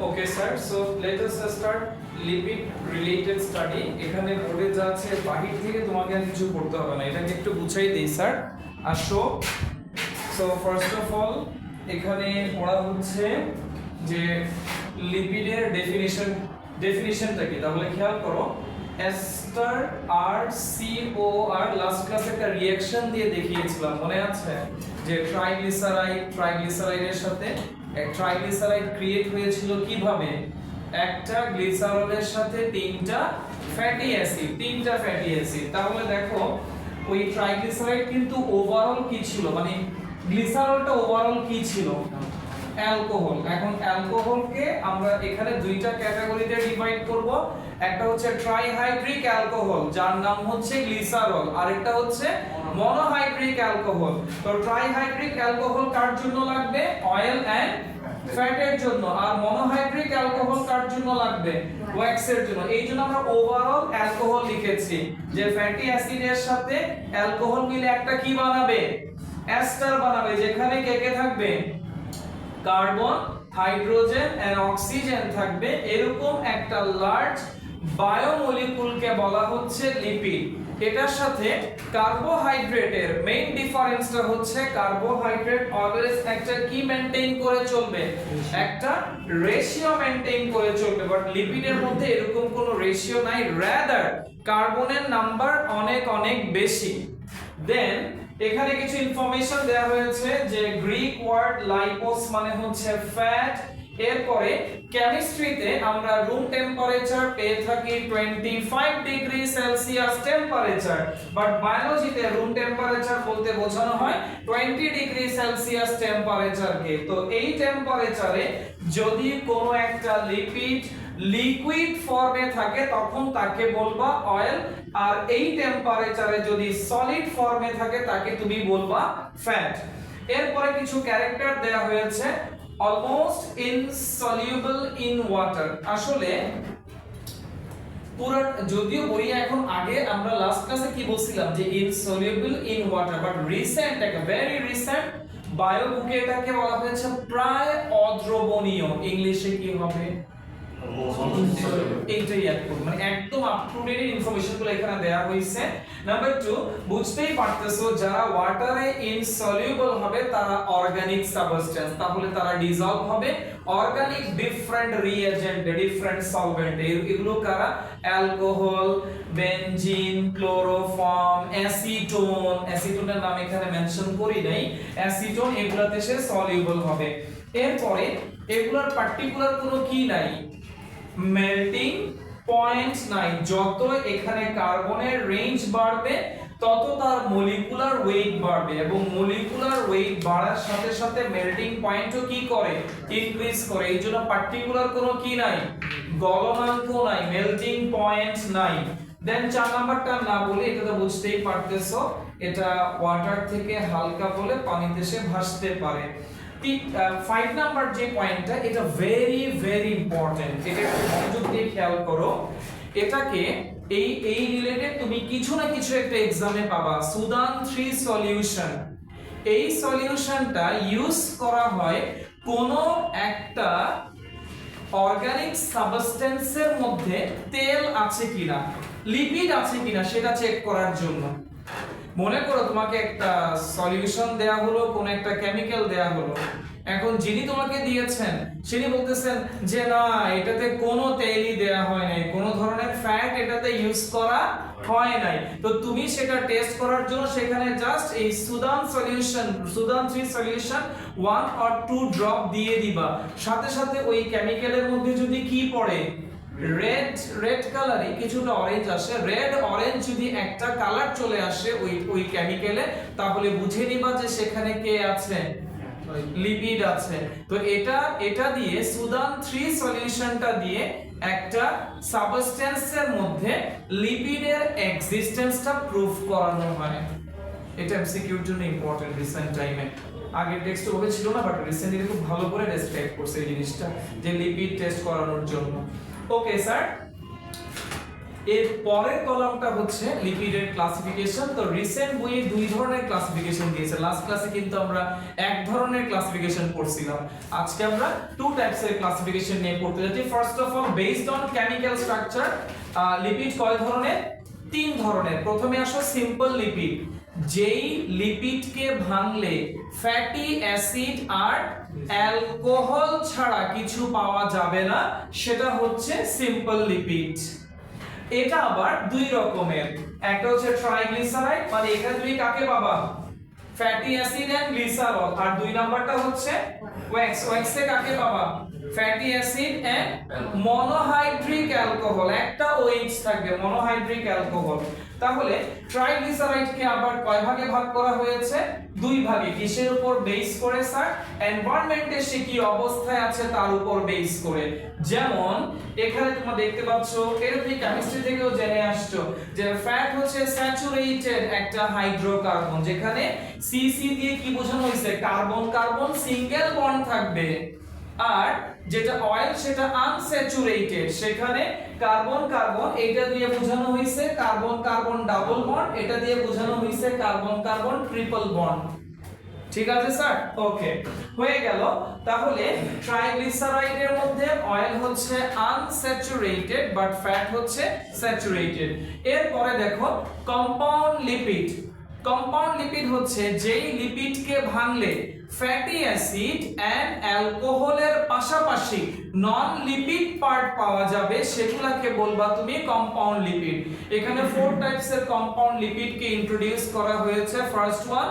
Okay sir, so let us start lipid related study. এখানে বোর্ডে যা আছে বাহির থেকে তোমাকে আর কিছু করতে হবে না, এটাকে একটু বুঝাই দেই স্যার। আসো, সো ফার্স্ট অফ অল এখানে পড়া হচ্ছে যে লিপিডের ডেফিনিশনটা কি, তাহলে খেয়াল করো। এস্টার আর সিওআর লাস্ট ক্লাসে একটা রিঅ্যাকশন দিয়ে দেখিয়েছিলাম, মনে আছে? যে ট্রাইগ্লিসারাইডের সাথে ট্রাইগ্লিসারাইড ক্রিয়েট হয়েছিল কিভাবে? একটা গ্লিসারলের সাথে তিনটা ফ্যাটি অ্যাসিড। তাহলে দেখো ওই ট্রাইগ্লিসারাইড কিন্তু ওভারঅল কি ছিল, মানে গ্লিসারলটা ওভারঅল কি ছিল? অ্যালকোহল। এখন অ্যালকোহলকে আমরা এখানে দুইটা ক্যাটাগরিতে ডিভাইড করব। একটা হচ্ছে ট্রাইহাইড্রিক অ্যালকোহল যার নাম হচ্ছে গ্লিসারল, আরেকটা হচ্ছে মনোহাইড্রিক অ্যালকোহল। তো ট্রাইহাইড্রিক অ্যালকোহল কার জন্য লাগবে? অয়েল এন্ড ফ্যাটের জন্য। আর মনোহাইড্রিক অ্যালকোহল কার জন্য লাগবে? ওয়্যাক্সের জন্য। এই জন্য আমরা ওভারঅল অ্যালকোহল লিখেছি, যে ফ্যাটি অ্যাসিডের সাথে অ্যালকোহল মিলে একটা কি বানাবে? এস্টার বানাবে, যেখানে কে কে থাকবে? কার্বন, হাইড্রোজেন এন্ড অক্সিজেন থাকবে। এরকম একটা লার্জ বায়োমলিকুলকে বলা হচ্ছে লিপিড। এটার সাথে কার্বোহাইড্রেটের মেইন ডিফারেন্সটা হচ্ছে কার্বোহাইড্রেট অলওয়েজ একটা কি মেইনটেইন করে চলবে? একটা রেশিও মেইনটেইন করে চলবে। বাট লিপিডের মধ্যে এরকম কোনো রেশিও নাই, রাদার কার্বনের নাম্বার অনেক অনেক বেশি। দেন এখানে কিছু ইনফরমেশন দেয়া হয়েছে যে গ্রিক ওয়ার্ড লাইপোস মানে হচ্ছে ফ্যাট। এরপরে কেমিস্ট্রিতে আমরা রুম টেম্পারেচার পেয়ে থাকি 25 ডিগ্রি সেলসিয়াস টেম্পারেচার, বাট বায়োলজিতে রুম টেম্পারেচার বলতে বোঝানো হয় 20 ডিগ্রি সেলসিয়াস টেম্পারেচারকে। তো এই টেম্পারেচারে যদি কোনো একটা লিপিড লিকুইড ফর্মে থাকে তখন তাকে বলবা অয়েল, আর এই টেম্পারেচারে যদি সলিড ফর্মে থাকে তাকে তুমি বলবা ফ্যাট। এরপরে কিছু ক্যারেক্টার দেয়া হয়েছে। Almost insoluble in water. আসলে পুরো যদিও বই এখন, আগে আমরা লাস্ট ক্লাসে কি বলছিলাম যে insoluble in water, but recent একটা ভেরি রিসেন্ট বায়ো বুকে এটাকে বলা হয়েছে প্রায় অদ্রবণীয়। ইংলিশে কি হবে? এইটাই মানে একদম আপ টু ডেট ইনফরমেশন গুলো এখানে দেয়া হইছে। নাম্বার 2, বুঝতেই পারতেছো যারা ওয়াটারে ইনসলিউবল হবে তারা অর্গানিক সাবস্টেন্স, তাহলে তারা ডিসলভ হবে organic different reagent, different solvent. এগুলো কারা? Alcohol, benzene, chloroform, acetone. অ্যাসিটোনের নাম এখানে মেনশন করি নাই। অ্যাসিটোন এগুলাতে সে সলিউবল হবে। এরপরে এগুলার পার্টিকুলার কোনো কি নাই, মেল্টিং পয়েন্ট নাই। যত এখানে কার্বনের রেঞ্জ বাড়বে তত তার মলিকুলার ওয়েট বাড়বে, এবং মলিকুলার ওয়েট বাড়ার সাথে সাথে মেল্টিং পয়েন্টও কি করে? ইনক্রিজ করে। এই জন্য পার্টিকুলার কোনো কি নাই, গলনাঙ্ক নাই, মেল্টিং পয়েন্ট নাই। দেন 4 নাম্বারটা না বলি, এটা তো বুঝতেই পারতেছো, এটা ওয়াটার থেকে হালকা বলে পানিতে সে ভাসতে পারে। 5 নাম্বার যে পয়েন্টটা, এটা ভেরি ভেরি ইম্পর্টেন্ট, এটা একটু মনোযোগ দিয়ে খেয়াল করো। এটাকে এই রিলেটেড তুমি কিছু না কিছু একটা এক্সামে পাবা। Sudan 3 solution. এই সলিউশনটা ইউজ করা হয় কোন একটা অর্গানিক সাবস্টেন্সের মধ্যে তেল আছে কিনা, লিপিড আছে কিনা সেটা চেক করার জন্য। মনে করো তোমাকে একটা সলিউশন দেয়া হলো, কোন একটা কেমিক্যাল দেয়া হলো। এখন যিনি তোমাকে দিয়েছেন তিনি বলতেছেন যে না, এটাতে কোনো তেলই দেয়া হয় নাই, কোনো ধরনের ফ্যাট এটাতে ইউজ করা হয় নাই। তো তুমি সেটা টেস্ট করার জন্য সেখানে জাস্ট এই সুদান 3 সলিউশন 1 or 2 ড্রপ দিয়ে দিবা। সাথে সাথে ওই কেমিক্যালের মধ্যে যদি কি পড়ে, রেড কালারে কিছুটা অরেঞ্জ আসে, রেড অরেঞ্জ যদি একটা কালার চলে আসে ওই কেমিক্যালে, তাহলে বুঝে নিবা যে সেখানে কে আছে, লিপিড আছে। তো এটা দিয়ে সুদান 3 সলিউশনটা দিয়ে একটা সাবস্টেন্সের মধ্যে লিপিডের এক্সিস্টেন্সটা প্রুফ করানো হয়। এটা এমসিকিউর জন্য ইম্পর্টেন্ট রিসেন্ট টাইমে। আগের টেক্সট ওভাবে ছিল না, বাট রিসেন্টলি খুব ভালো করে ডেসক্রাইব করছে এই জিনিসটা, যে লিপিড টেস্ট করানোর জন্য। ওকে স্যার, এর পরের কলামটা হচ্ছে লিপিডের ক্লাসিফিকেশন। তো রিসেন্ট বইয়ে দুই ধরনের ক্লাসিফিকেশন দিয়েছে। লাস্ট ক্লাসে কিন্তু আমরা এক ধরনের ক্লাসিফিকেশন পড়ছিলাম, আজকে আমরা টু টাইপস এর ক্লাসিফিকেশন নিয়ে পড়তে যাচ্ছি। First of all based on chemical structure, lipid কয় ধরনের? তিন ধরনের। প্রথমে আসো সিম্পল লিপিড, যেই লিপিডকে ভাঙলে ফ্যাটি অ্যাসিড আর অ্যালকোহল ছাড়া কিছু পাওয়া যাবে না, সেটা হচ্ছে সিম্পল লিপিড। এটা আবার দুই রকমের, একটা হচ্ছে ট্রাইগ্লিসারাইড, মানে এখানে তুমি কাকে পাবা? Fatty acid and glycerol. আর দুই নাম্বারটা হচ্ছে ওয়্যাক্স। ওয়্যাক্সে কাকে পাবা? Fatty acid and monohydric alcohol, একটা OH থাকবে, মনোহাইড্রিক অ্যালকোহল। তাহলে ট্রাইগ্লিসারাইডকে আবার কয় ভাগে ভাগ করা হয়েছে? দুই ভাগে। কিসের উপর বেস করে স্যার? এনভায়রনমেন্টে সে কি অবস্থায় আছে তার উপর বেস করে। যেমন এখানে তোমরা দেখতে পাচ্ছ, এর তুমি কেমিস্ট্রি থেকেও জেনে আসছো যে ফ্যাট হচ্ছে স্যাচুরেটেড একটা হাইড্রোকার্বন, যেখানে সিসি দিয়ে কি বোঝানো হয়েছে? কার্বন কার্বন সিঙ্গেল বন্ড থাকবে। আর যেটা অয়েল সেটা আনস্যাচুরেটেড, সেখানে কার্বন কার্বন এটা দিয়ে বোঝানো হয়েছে কার্বন কার্বন ডাবল বন্ড, এটা দিয়ে বোঝানো হয়েছে কার্বন কার্বন ট্রিপল বন্ড। ঠিক আছে স্যার? ওকে, হয়ে গেল। তাহলে ট্রাইগ্লিসারাইডের মধ্যে অয়েল হচ্ছে আনস্যাচুরেটেড বাট ফ্যাট হচ্ছে স্যাচুরেটেড। এরপরে দেখো কম্পাউন্ড লিপিড। কম্পাউন্ড লিপিড হচ্ছে যেই লিপিডকে ভাঙলে ফ্যাটি অ্যাসিড এন্ড অ্যালকোহলের পাশাপাশি নন লিপিড পার্ট পাওয়া যাবে, সেগুলোকে বলবা তুমি কম্পাউন্ড লিপিড। এখানে ফোর টাইপস এর কম্পাউন্ড লিপিডকে ইন্ট্রোডিউস করা হয়েছে। First one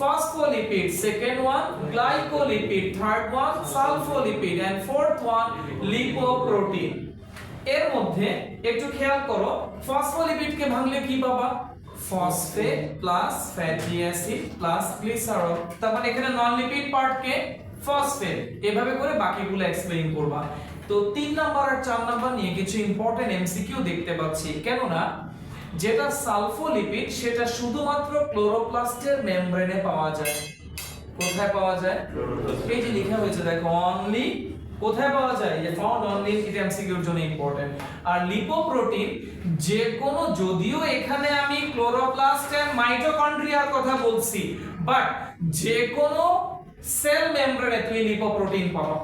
phospholipid, second one glycolipid, third one sulfolipid and fourth one lipoprotein। এর মধ্যে একটু খেয়াল করো, ফসফোলিপিডকে ভাঙলে কি পাবা? Phosphate plus fatty acid plus glycerol. তার মানে এখানে নন লিপিড পার্টকে ফসফেট, এভাবে করে বাকিগুলো এক্সপ্লেইন করবা। তো 3 নাম্বার আর 4 নাম্বার নিয়ে কিছু ইম্পর্টেন্ট এমসিকিউ দেখতে পাচ্ছি, কেননা যেটা সালফোলিপিড সেটা শুধুমাত্র ক্লোরোপ্লাস্টের মেমব্রেনে পাওয়া যায়। কোথায় পাওয়া যায়? এই যে লেখা হয়েছে দেখো, অনলি কোথায় পাওয়া যায়? যে ফাউন্ড অনলি, এটা এমসিকিউর জন্য ইম্পর্টেন্ট। আর লিপোপ্রোটিন যে কোনো, যদিও এখানে আমি ক্লোরোপ্লাস্ট এন্ড মাইটোকন্ড্রিয়ার কথা বলছি, বাট যে কোনো সেল মেমব্রেনে তুমি লিপোপ্রোটিন পাবা।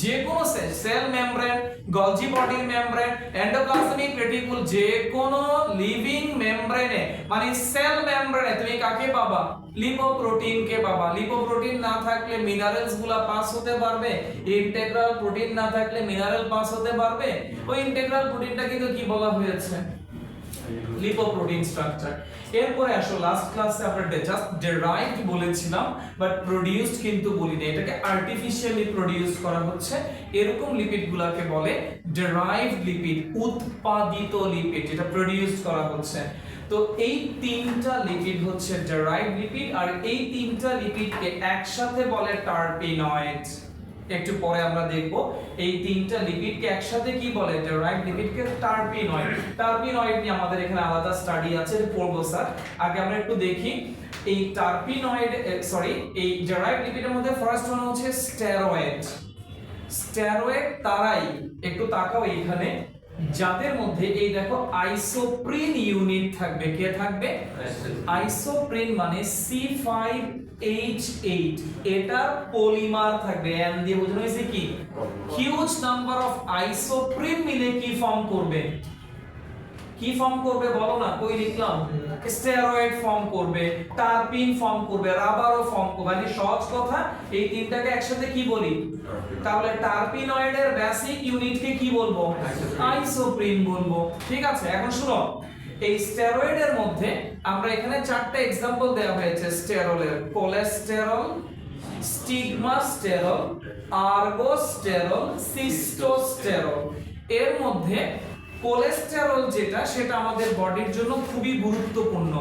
যে কোনো cell membrane, Golgi body membrane, endoplasmic reticulum, যে কোনো লিভিং মেমব্রেনে মানে সেল মেমব্রেনে তুমি কাকে পাবা? লিপোপ্রোটিন কে পাবা। লিপোপ্রোটিন না থাকলে মিনারেলস গুলা পাস হতে পারবে, ইন্টিগ্রাল প্রোটিন না থাকলে মিনারেল পাস হতে পারবে। ওই ইন্টিগ্রাল প্রোটিনটা কিন্তু কি বলা হয়েছে? Lipoprotein structure. এরপরে আসো লাস্ট ক্লাসে আমরা জাস্ট ডেরাইভড বলেছিলাম বাট প্রোডিউসড কিন্তু বলিনি, এটাকে আর্টিফিশিয়ালি প্রোডিউস করা হচ্ছে। এরকম লিপিডগুলোকে বলে ডেরাইভড লিপিড, উৎপাদিত লিপিড, যেটা প্রোডিউসড করা হচ্ছে। তো এই তিনটা লিপিড হচ্ছে ডেরাইভড লিপিড, আর এই তিনটা লিপিডকে একসাথে বলে টারপিনয়েড। একটু পরে আমরা দেখব এই তিনটা লিপিডকে একসাথে কি বলে? ডেরাইভড লিপিডকে টারপিনয়েড। টারপিনয়েড নিয়ে আমাদের এখানে আলাদা স্টাডি আছে, পড়বো স্যার। আগে আমরা একটু দেখি এই টারপিনয়েড, এই ডেরাইভড লিপিডের মধ্যে ফার্স্ট ওয়ান হচ্ছে স্টেরয়েড। স্টেরয়েড তারাই, একটু তাকাও এইখানে, যাদের মধ্যে এই দেখো আইসোপ্রিন ইউনিট থাকবে। কে থাকবে? আইসোপ্রিন মানে C5H8, এটা পলিমার থাকবে। এন দিয়ে বোঝানো হয়েছে কি? হিউজ নাম্বার অফ আইসোপ্রিন মিলে কি ফর্ম করবে? কি ফর্ম করবে বলো না? কই লিখলাম? স্টেরয়েড ফর্ম করবে, টারপিন ফর্ম করবে, রাবারও ফর্ম করবে। মানে সহজ কথা, এই তিনটাকে একসাথে কি বলি? তাহলে টারপিনয়েডের বেসিক ইউনিটকে কি বলবো? আইসোপ্রিন বলবো। ঠিক আছে, এখন শুনো, এই স্টেরয়েডের মধ্যে আমরা এখানে চারটা एग्जांपल দেওয়া হয়েছে স্টেরলের: কোলেস্টেরল, স্টিগমাস্টেরল, আর্গোস্টেরল, সিস্টোস্টেরল। এর মধ্যে কোলেস্টেরল যেটা, সেটা আমাদের বডির জন্য খুবই গুরুত্বপূর্ণ।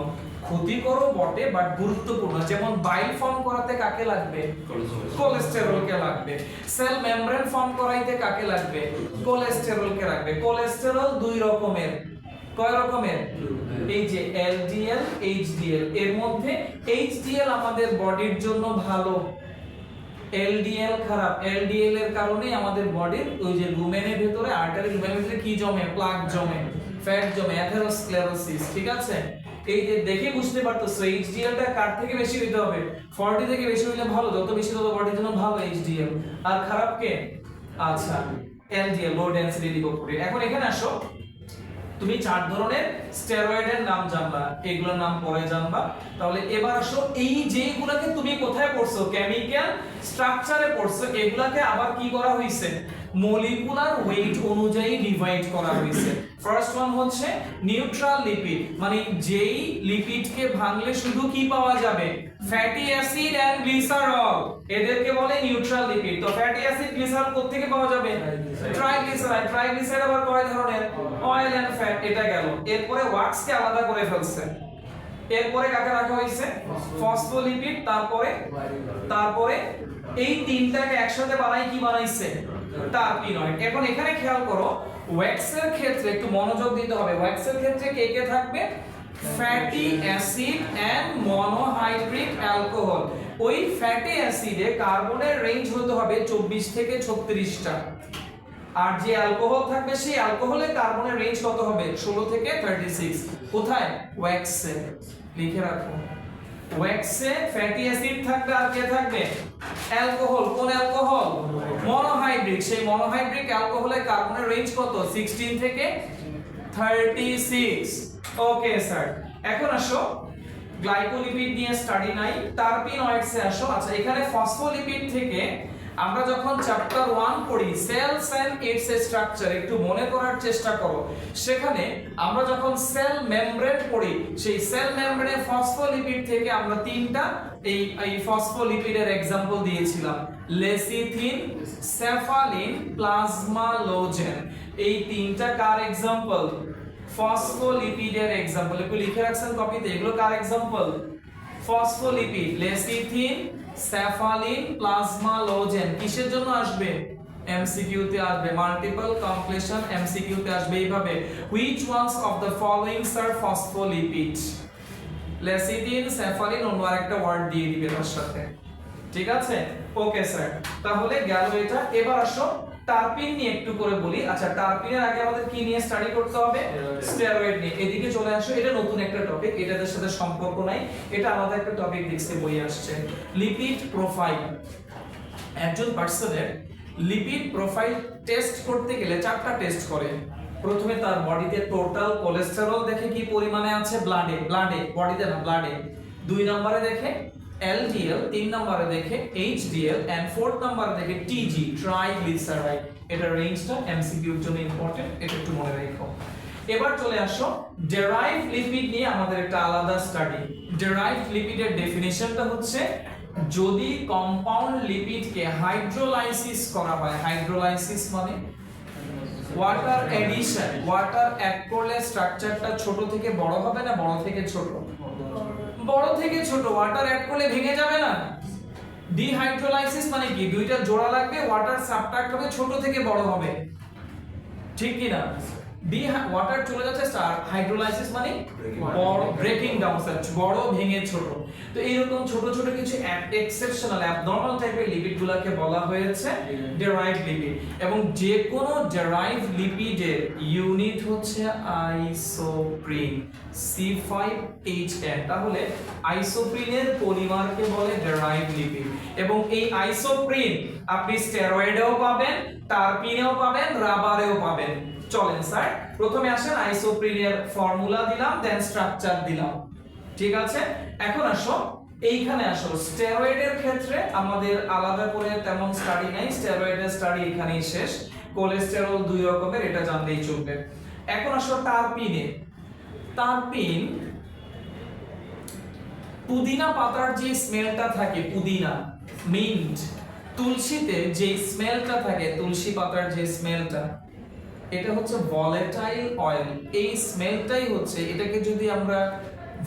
ক্ষতিকরও বটে বাট গুরুত্বপূর্ণ। যেমন বাইল ফর্ম করাতে কাকে লাগবে? কোলেস্টেরলকে লাগবে। সেল মেমব্রেন ফর্ম করাইতে কাকে লাগবে? কোলেস্টেরলকে লাগবে। কোলেস্টেরল দুই রকমের। কয় রকমের? এই যে LDL, HDL। এর মধ্যে HDL আমাদের বডির জন্য ভালো, এলডিএল খারাপ, এলডিএল এর কারণে আমাদের বডির ওই যে লুমেনের ভিতরে আর্টারি লুমেনের ভিতরে কি জমে, প্লাক জমে, ফ্যাট জমে, অ্যাথেরোস্ক্লেরোসিস। ঠিক আছে, এই যে দেখে বুঝতে পারতেছো এইচডিএল টা কার থেকে বেশি হইতে হবে, 40 থেকে বেশি হইলে ভালো, যত বেশি তত বডির জন্য ভালো এইচডিএল। আর খারাপ কে? আচ্ছা এলডিএল, লো ডেনসিটি লিপোপ্রোটিন। এখন এখানে আসো, তুমি 4 ধরনের স্টেরয়েডের নাম জানবা, এগুলোর নাম পরে জানবা। তাহলে এবার আসো, এই যেগুলোকে তুমি কোথায় পড়ছো, কেমিক্যাল স্ট্রাকচারে পড়ছো, এগুলাকে আবার কি করা হইছে, মলিকুলার ওয়েট অনুযায়ী ডিভাইড করা হইছে। ফার্স্ট ওয়ান হচ্ছে নিউট্রাল লিপিড, মানে যেই লিপিডকে ভাঙলে শুধু কি পাওয়া যাবে, ফ্যাটি অ্যাসিড এন্ড গ্লিসারল, এদেরকে বলে নিউট্রাল লিপিড। তো ফ্যাটি অ্যাসিড গ্লিসারল কোথা থেকে পাওয়া যাবে, ট্রাইগ্লিসারাইড। ট্রাইগ্লিসারাইড আবার কয় ধরনের, অয়েল এন্ড ফ্যাট, এটা গেল। এরপরে ওয়াক্সকে আলাদা করে ফেলছে, এরপরে কাকে রাখা হয়েছে, ফসফোলিপিড। তারপরে এই তিনটাকে একসাথে বানাই কি বানাইছে, টারপিনয়েড। এখন এখানে খেয়াল করো, ওয়্যাক্সের ক্ষেত্রে একটু মনোযোগ দিতে হবে। ওয়্যাক্সের ক্ষেত্রে কে কে থাকবে, fatty acid and monohydric alcohol. ওই ফ্যাটি অ্যাসিডে কার্বনের রেঞ্জ হতে হবে 24 থেকে 36টা, আর যে অ্যালকোহল থাকবে সেই অ্যালকোহলে কার্বনের রেঞ্জ কত হবে, 16 থেকে 36। কোথায়, ওয়্যাক্সে। লিখে রাখো, ওয়্যাক্সে ফ্যাটি অ্যাসিড থাকবে, আর কে থাকবে, অ্যালকোহল। কোন অ্যালকোহল, মনোহাইড্রিক। সেই মনোহাইড্রিক অ্যালকোহলে কার্বনের রেঞ্জ কত, 16 থেকে 36। ওকে স্যার, এখন আসো গ্লাইকোলিপিড নিয়ে স্টাডি নাই, টারপিনয়েডসে আসো। আচ্ছা, এখানে ফসফোলিপিড থেকে আমরা যখন চ্যাপ্টার 1 পড়ি, সেলস এন্ড ইটস স্ট্রাকচার, একটু মনে করার চেষ্টা করো। সেখানে আমরা যখন সেল মেমব্রেন পড়ি, সেই সেল মেমব্রেনে ফসফোলিপিড থেকে আমরা তিনটা এই ফসফোলিপিডের एग्जांपल দিয়েছিলাম, লেসিথিন, সেফালিন, প্লাজমালোজেন। এই তিনটা কার एग्जांपल, ফসফোলিপিডের एग्जांपल। একটু লিখে রাখছেন কপিতে, এগুলো কার एग्जांपल, ফসফোলিপিড, লেসিথিন, সেফালিন, প্লাজমালোজেন। কিসের জন্য আসবে, এমসিকিউ তে আসবে, মাল্টিপল কমপ্লিশন এমসিকিউ তে আসবে এইভাবে, which ones of the followings are phospholipid. Lecithin, cephalin, অন্য আরেকটা ওয়ার্ড দিয়ে দিবে তার সাথে। ঠিক আছে, ওকে স্যার, তাহলে গেল এটা। এবার আসো টারপিন নিয়ে একটু করে বলি। আচ্ছা, টারপিনের আগে আমাদের কি নিয়ে স্টাডি করতে হবে, স্টেরয়েড নিয়ে। এদিকে চলে আসো, এটা নতুন একটা টপিক, এটাদের সাথে সম্পর্ক নাই, এটা আলাদা একটা টপিক দেখতে বই আসছে। লিপিড প্রোফাইল, একজন পার্সনের লিপিড প্রোফাইল টেস্ট করতে গেলে 4টা টেস্ট করে। প্রথমে তার বডিতে টোটাল কোলেস্টেরল দেখে কি পরিমাণে আছে, ব্লাডে, বডিতে না, ব্লাডে। 2 নম্বরে দেখে LDL, 3 নম্বরে দেখে HDL এন্ড 4th নম্বরে দেখে TG, ট্রাইগ্লিসারাইড। এটা রেঞ্জটা এমসিকিউ এর জন্য ইম্পর্টেন্ট, এটা একটু মনে রাখো। এবার চলে আসো ডেরাইভড লিপিড নিয়ে আমাদের একটা আলাদা স্টাডি। ডেরাইভড লিপিডের ডেফিনিশনটা হচ্ছে, যদি কম্পাউন্ড লিপিডকে হাইড্রোলাইসিস করা হয়, হাইড্রোলাইসিস মানে ওয়াটার এডিশন, ওয়াটার অ্যাড করলে স্ট্রাকচারটা ছোট থেকে বড় হবে না, বড় থেকে ছোট, বড় থেকে ছোট। ওয়াটার অ্যাড করলে ভেঙে যাবে না। ডিহাইড্রোলাইসিস মানে কি, দুইটা জোড়া লাগবে, ওয়াটার সাবট্রাক্ট হবে, ছোট থেকে বড় হবে, ঠিক কি না? ওয়াটার চলে যাচ্ছে, স্টার হাইড্রোলাইসিস মানে বড়, ব্রেকিং ডাউন, বড় ভেঙে ছোট। তো এইরকম ছোট ছোট কিছু এক্সেপশনাল অ্যাবনরমাল টাইপের লিপিডগুলোকে বলা হয়েছে ডেরাইভড লিপিড। এবং যে কোনো ডেরাইভড লিপিডের ইউনিট হচ্ছে আইসোপ্রিন, C5HN। তাহলে আইসোপ্রিনের পলিমারকে বলে ডেরাইভড লিপিড। এবং এই আইসোপ্রিন আপনি স্টেরয়েডেও পাবেন, টারপিনেও পাবেন, রাবারেও পাবেন। চলেন স্যার, প্রথমে আসেন আইসোপ্রিনের ফর্মুলা দিলাম, দেন স্ট্রাকচার দিলাম, ঠিক আছে। এখন আসো এইখানে আসো, স্টেরয়েডের ক্ষেত্রে আমাদের আলাদা করে তেমন স্টাডি নাই, স্টেরয়েডের স্টাডি এখানেই শেষ। কোলেস্টেরল 2 রকমের, এটা জানলেই চলবে। এখন আসো টারপিনে। টারপিন পুদিনা পাতার যে স্মেলটা থাকে, পুদিনা, মিন্ট, তুলসীতে যে স্মেলটা থাকে, তুলসী পাতার যে স্মেলটা, এটা হচ্ছে ভলেটাইল অয়েল। এই স্মেলটাই হচ্ছে, এটাকে যদি আমরা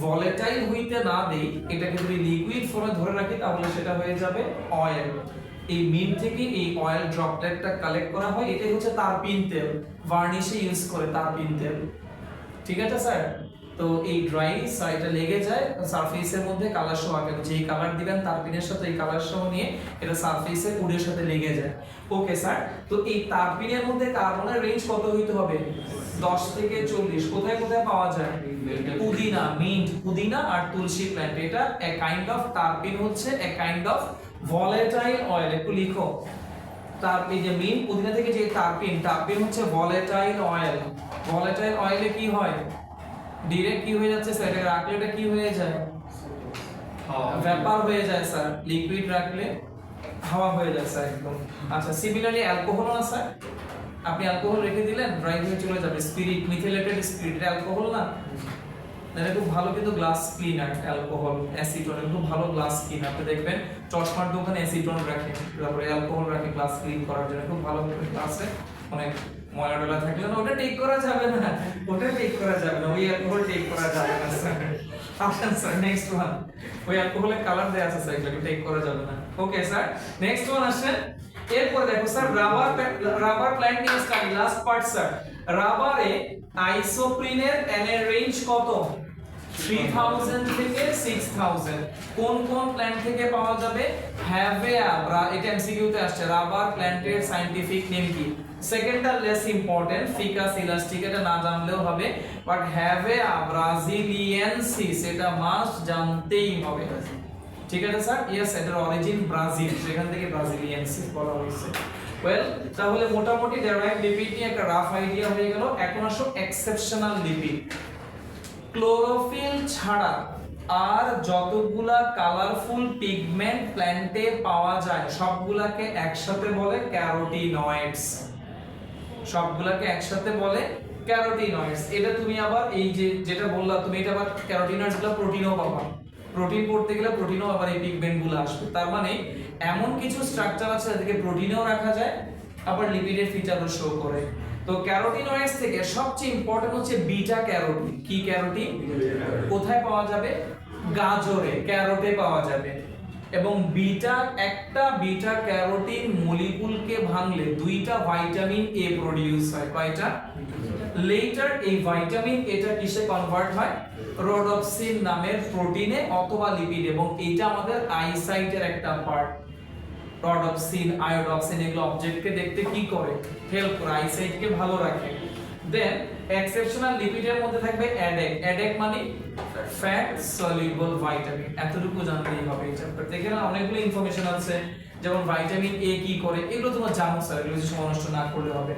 ভলেটাইল হইতে না দেই, এটাকে যদি লিকুইড ফর্মে ধরে রাখি, তাহলে সেটা হয়ে যাবে অয়েল। এই মিন্ট থেকে এই অয়েল ড্রপলেটটা কালেক্ট করা হয়, এটাই হচ্ছে তারপিন তেল, ভার্নিশে ইউজ করে তারপিন তেল। ঠিক আছে স্যার, তো এই ড্রাই সাইডটা লেগে যায় সারফেসের মধ্যে কালার সহ আগে যেই কালার দিবেন তারপিনের সাথে এই কালার সহ নিয়ে এটা সারফেসের উডের সাথে লেগে যায়। ওকে স্যার, তো এই তারপিনের মধ্যে কার্বনের রেঞ্জ কত হইতে হবে? 10 থেকে 40। কোথায় কোথায় পাওয়া যায়? পুদিনা, মিন্ট, পুদিনা আর তুলসী প্ল্যান্ট। এটা এ কাইন্ড অফ তারপিন হচ্ছে a kind of volatile oil. একটু লিখো, তার এই যে মিন্ট পুদিনা থেকে যে তারপিন হচ্ছে ভলেটাইল অয়েল। ভলেটাইল অয়েলে কি হয়? ডাইরেক্ট কি হয়ে যাচ্ছে স্যার? এটা রাখলে এটা কি হয়ে যায়? ভেপার হয়ে যায় স্যার। লিকুইড রাখলে হাওয়া হয়ে যায় স্যার একদম। আচ্ছা, সিমিলারলি অ্যালকোহল না স্যার? আপনি অ্যালকোহল রেখে দিলেন, ড্রাই হয়ে চলে যাবে। স্পিরিট, মিথিলেটেড স্পিরিট, এটা অ্যালকোহল না? এটা খুব ভালো কিন্তু গ্লাস ক্লিনার। অ্যালকোহল, অ্যাসিটন খুব ভালো গ্লাস ক্লিনার। আপনি দেখবেন চশমার দোকানে অ্যাসিটন রাখে, তারপরে অ্যালকোহল রাখে গ্লাস ক্লিন করার জন্য। খুব ভালো গ্লাসে অনেক ময়লা টলা থাকলে না ওটা টেক করা যাবে না, ওটা টেক করা যাবে না, ওই অ্যালকোহল টেক করা যাবে না স্যার। আসেন স্যার নেক্সট ওয়ান। ওই অ্যালকোহলের কালার দেয়া আছে স্যার, এগুলো টেক করা যাবে না। ওকে স্যার, নেক্সট ওয়ান আসেন। এরপর দেখো sir, rubber planting study last part sir. রাবারে আইসোপ্রিনের এনের রেঞ্জ কত? 3000 থেকে 6000। কোন কোন প্ল্যান্ট থেকে পাওয়া যাবে? হ্যাভেয়া, এটা এমসিকিউ তে আসছে। রাবার প্ল্যান্টের সায়েন্টিফিক নেম কি? সেকেন্ডটা লেস ইম্পর্টেন্ট, ফিকাস ইলাস্টিক, এটা না জানলেও হবে, বাট হ্যাভেয়া ব্রাজিলিয়েনসিস এটা মাস্ট জানতেই হবে। ঠিক আছে স্যার? ইয়েস, এটার অরিজিন ব্রাজিল, সেখান থেকে ব্রাজিলিয়েনসিস বলা হয়েছে। ওয়েল, তাহলে মোটামুটি ডেরাইভ লিপিড নিয়ে একটা রাফ আইডিয়া হয়ে গেল। এখন আসো এক্সেপশনাল লিপিড। ক্লোরোফিল ছাড়া আর যতগুলা কালারফুল পিগমেন্ট প্ল্যান্টে পাওয়া যায় সবগুলাকে একসাথে বলে ক্যারোটিনয়েডস। সবগুলাকে একসাথে বলে ক্যারোটিনয়েডস। এটা তুমি আবার এই যে যেটা বললা তুমি, এটা আবার ক্যারোটিনয়েডস গুলো প্রোটিনও পাবা। প্রোটিন পড়তে গেলে প্রোটিনও আবার এই পিগমেন্ট গুলো আসবে। তার মানে এমন কিছু স্ট্রাকচার আছে যাদেরকে প্রোটিনেও রাখা যায়, আবার লিপিডের ফিচারও শো করে। তো ক্যারোটিনয়েডস থেকে সবচেয়ে ইম্পর্টেন্ট হচ্ছে বিটা ক্যারোটিন। কি ক্যারোটিন? কোথায় পাওয়া যাবে? গাজরে, ক্যারোটে পাওয়া যাবে। এবং একটা বিটা ক্যারোটিন মলিকুলকে ভাঙলে দুইটা ভাইটামিন এ প্রোডিউস হয়। কয়টা? লেটার এই ভিটামিন এটা কিসে কনভার্ট হয়? রোডোপ্সিন নামের প্রোটিনে অথবা লিপিড। এবং এটা আমাদের আইসাইটের একটা পার্ট। রোডোপ্সিন, আয়োডোপ্সিন এগুলো অবজেক্টকে দেখতে কি করে? হেল্প করে, আইসাইটকে ভালো রাখে। দেন এক্সেপশনাল লিপিডের মধ্যে থাকবে অ্যাডেক। অ্যাডেক মানে ফ্যাট সলিউবল ভিটামিন। এতটুকু জানতেই হবে এই চ্যাপ্টার থেকে। না অনেকগুলো ইনফরমেশন আছে, যেমন ভিটামিন এ কি করে এগুলো তোমরা জানো স্যার, এগুলো কিছু সময় নষ্ট না করলে হবে।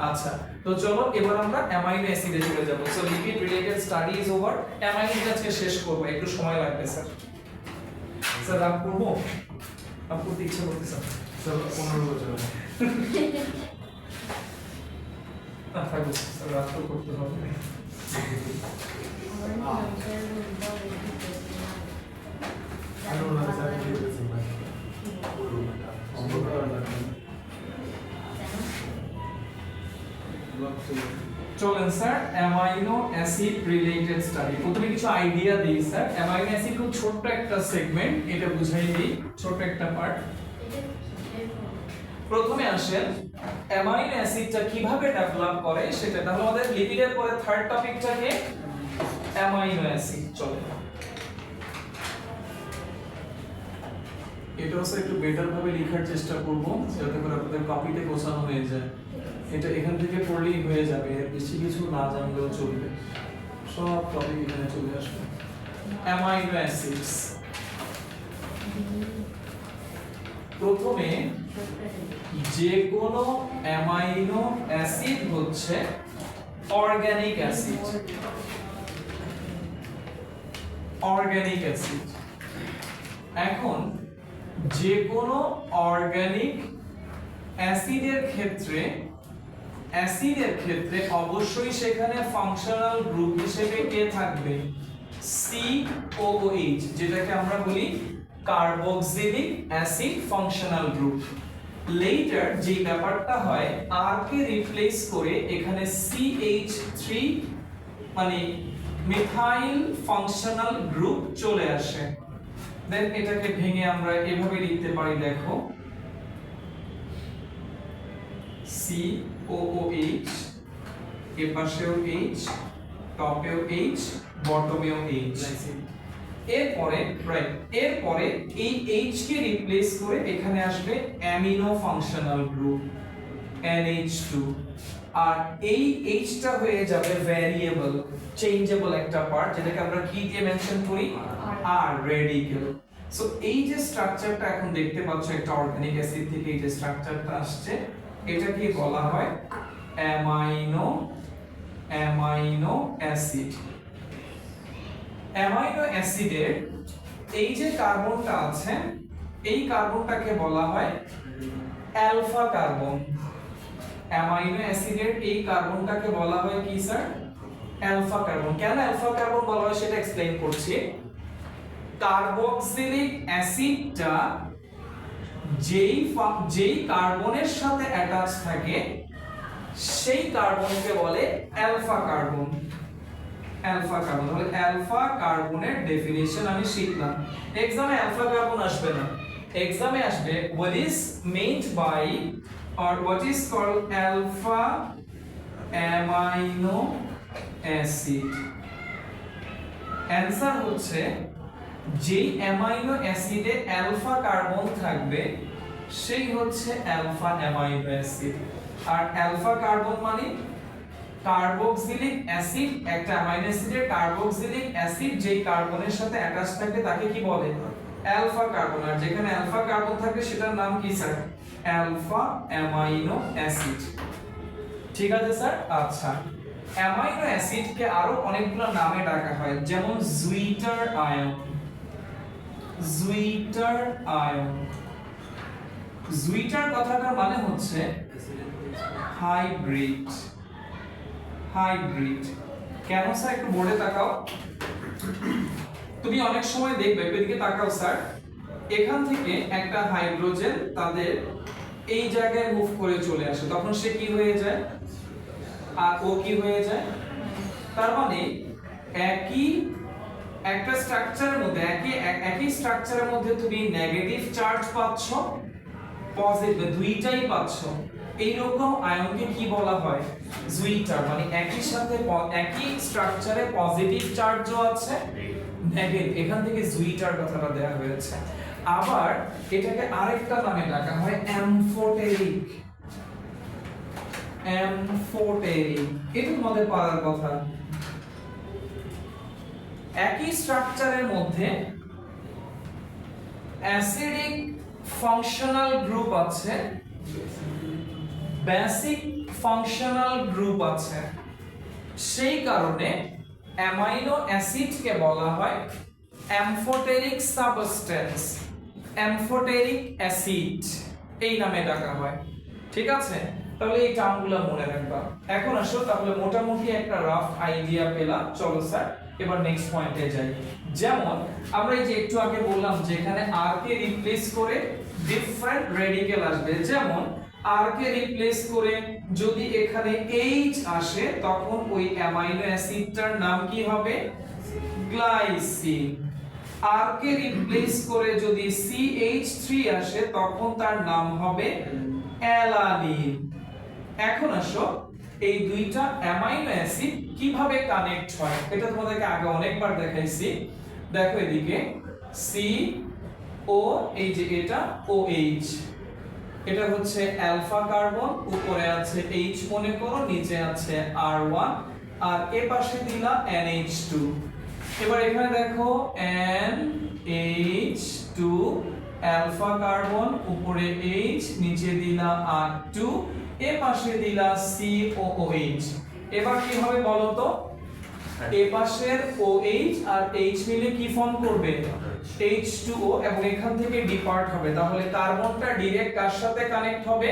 আচ্ছা, তো চলো এবার আমরা অ্যামাইনো অ্যাসিডে চলে যাব। So lipid related study is over. Amino আজকে শেষ করব, একটু সময় লাগবে স্যার। স্যার রাত করব? আপনি করতে ইচ্ছা করতেছেন? স্যার 15 বছর না থাকবো স্যার, রাত তো করতে হবে। চলেন sir amino acid related study. প্রথমে কিছু আইডিয়া দিই স্যার। অ্যামাইনো অ্যাসিড খুব ছোট্ট একটা সেগমেন্ট, এটা বুঝাই দিই, ছোট একটা পার্ট। প্রথমে আসেন অ্যামাইনো অ্যাসিডটা কিভাবে ডেভেলপ করে সেটা। তাহলে আমাদের লিপিডের পরে থার্ড টপিকটাকে অ্যামাইনো অ্যাসিড। চলে এটা হচ্ছে একটু বেটার ভাবে লেখার চেষ্টা করব যাতে করে আপনাদের কপিতে গোছানো হয়ে যায়। এটা এখান থেকে পড়লেই হয়ে যাবে, বেশি কিছু না জানলেও চলবে, সব টপিক এখানে চলে আসবে। অ্যামাইনো অ্যাসিডস, প্রথমে যে কোনো অ্যামাইনো অ্যাসিড হচ্ছে অর্গানিক অ্যাসিড। অর্গানিক অ্যাসিড, এখন যে কোনো অর্গানিক অ্যাসিডের ক্ষেত্রে অবশ্যই সেখানে ফাংশনাল গ্রুপ হিসেবে কে থাকবে? COOH, যেটাকে আমরা বলি carboxylic acid functional group. Letter যে ব্যাপারটা হয় আর কে রিপ্লেস করে এখানে CH3 মানে মিথাইল ফাংশনাল গ্রুপ চলে আসে। দেন এটাকে ভেঙে আমরা এভাবে লিখতে পারি, দেখো COOH, এর পাশেও H, টপেও H বটমেও H। এরপরে রাইট, এরপরে এই H কে রিপ্লেস করে এখানে আসবে অ্যামিনো ফাংশনাল গ্রুপ NH2, আর এই H টা হয়ে যাবে ভ্যারিয়েবল চেঞ্জেবল একটা পার্ট, যেটাকে আমরা কি দিয়ে মেনশন করি, আর রেডিক্যাল। সো এই যে স্ট্রাকচারটা এখন দেখতে পাচ্ছ একটা অর্গানিক অ্যাসিড থেকে এই যে স্ট্রাকচারটা আসছে, এটাকে বলা হয় অ্যামাইনো অ্যাসিড। অ্যামাইনো অ্যাসিডের এই যে কার্বনটা আছে, এই কার্বনটাকে বলা হয় অ্যালফা কার্বন। অ্যামাইনো অ্যাসিডের এই কার্বনটাকে বলা হয় কি স্যার, অ্যালফা কার্বন। কেন অ্যালফা কার্বন বলা হয় সেটা এক্সপ্লেইন করছি। কার্বক্সিলিক অ্যাসিডটা যেই কার্বনের সাথে অ্যাটাচ থাকে সেই কার্বনকে বলে অ্যালফা কার্বন। অ্যালফা কার্বন হলো অ্যালফা কার্বনের ডেফিনিশন আমি শিখলাম। এক্সামে অ্যালফা কার্বন আসবে না, এক্সামে আসবে what is meant by or what is called alpha amino acid। Answer হচ্ছে যেই অ্যামাইনো অ্যাসিডে অ্যালফা কার্বন থাকবে সেই হচ্ছে অ্যালফা অ্যামাইনো অ্যাসিড। আর অ্যালফা কার্বন মানে কার্বক্সিলিক অ্যাসিড, একটা অ্যামাইনো অ্যাসিডের কার্বক্সিলিক অ্যাসিড যেই কার্বনের সাথে অ্যাটাচ থাকে তাকে কি বলে, অ্যালফা কার্বন। আর যেখানে অ্যালফা কার্বন থাকে সেটার নাম কি স্যার, অ্যালফা অ্যামাইনো অ্যাসিড। ঠিক আছে স্যার। আচ্ছা, অ্যামাইনো অ্যাসিডকে আরো অনেকগুলো নামে ডাকা হয়, যেমন জুইটার আয়ন। জুইটার আয়ন, জুইটার কথাটার মানে হচ্ছে হাইব্রিড। হাইব্রিড কেন স্যার, একটু বোর্ডে তাকাও। তুমি অনেক সময় দেখবে, এদিকে তাকাও স্যার, এখান থেকে একটা হাইড্রোজেন তাদের এই জায়গায় মুভ করে চলে আসে, তখন সে কি হয়ে যায়, আর ও কি হয়ে যায়। তার মানে একই একটা স্ট্রাকচারের মধ্যে একই স্ট্রাকচারের মধ্যে তুমি নেগেটিভ চার্জ পাচ্ছ, পজিটিভ, দুইটাই পাচ্ছ। এইরকম আয়নকে কি বলা হয়, জুইটার। মানে একই সাথে একই স্ট্রাকচারে পজিটিভ চার্জও আছে, নেগেটিভ, এখান থেকে জুইটার কথাটা দেয়া হয়েছে। আবার এটাকে আরেকটা নামে ডাকা হয় অ্যামফোটেরিক। অ্যামফোটেরিক, এটা তোমাদের পারার কথা। একই স্ট্রাকচারের মধ্যে অ্যাসিডিক ফাংশনাল গ্রুপ আছে, বেসিক ফাংশনাল গ্রুপ আছে, সেই কারণে অ্যামাইনো অ্যাসিডকে বলা হয় অ্যামফোটেরিক সাবস্টেন্স, অ্যামফোটেরিক অ্যাসিড এই নামে ডাকা হয়। ঠিক আছে, তাহলে এই টার্মগুলো মনে রাখবা। এখন আসো, তাহলে মোটামুটি একটা রাফ আইডিয়া পেলাম। চলো স্যার এবার নেক্সট পয়েন্টে যাই। যেমন আমরা এই যে একটু আগে বললাম যে এখানে আর কে রিপ্লেস করে ডিফারেন্ট রেডিক্যাল আসবে, যেমন আর কে রিপ্লেস করে যদি এখানে এইচ আসে তখন ওই অ্যামাইনো অ্যাসিডটার নাম কি হবে, গ্লাইসিন। আর কে রিপ্লেস করে যদি CH3 আসে তখন তার নাম হবে অ্যালানিন। এখন আসো এই দুইটা অ্যামাইনো অ্যাসিড কিভাবে কানেক্ট হয় এটা তোমাদেরকে আগে অনেকবার দেখাইছি। দেখো এদিকে সি ও, এই যে এটা OH, এটা হচ্ছে অ্যালফা কার্বন, উপরে আছে H মনে করো, নিচে আছে R1, আর এ পাশে দিলা NH2। এবার এখানে দেখো NH2 অ্যালফা কার্বন, উপরে H, নিচে দিলা R2, এ পাশে দিলা COOH। এবার কি হবে বলো তো, এ পাশের OH আর H মিলে কি ফর্ম করবে, H2O, এবং এখান থেকে ডিপার্ট হবে। তাহলে কার্বনটা ডাইরেক্ট কার সাথে কানেক্ট হবে,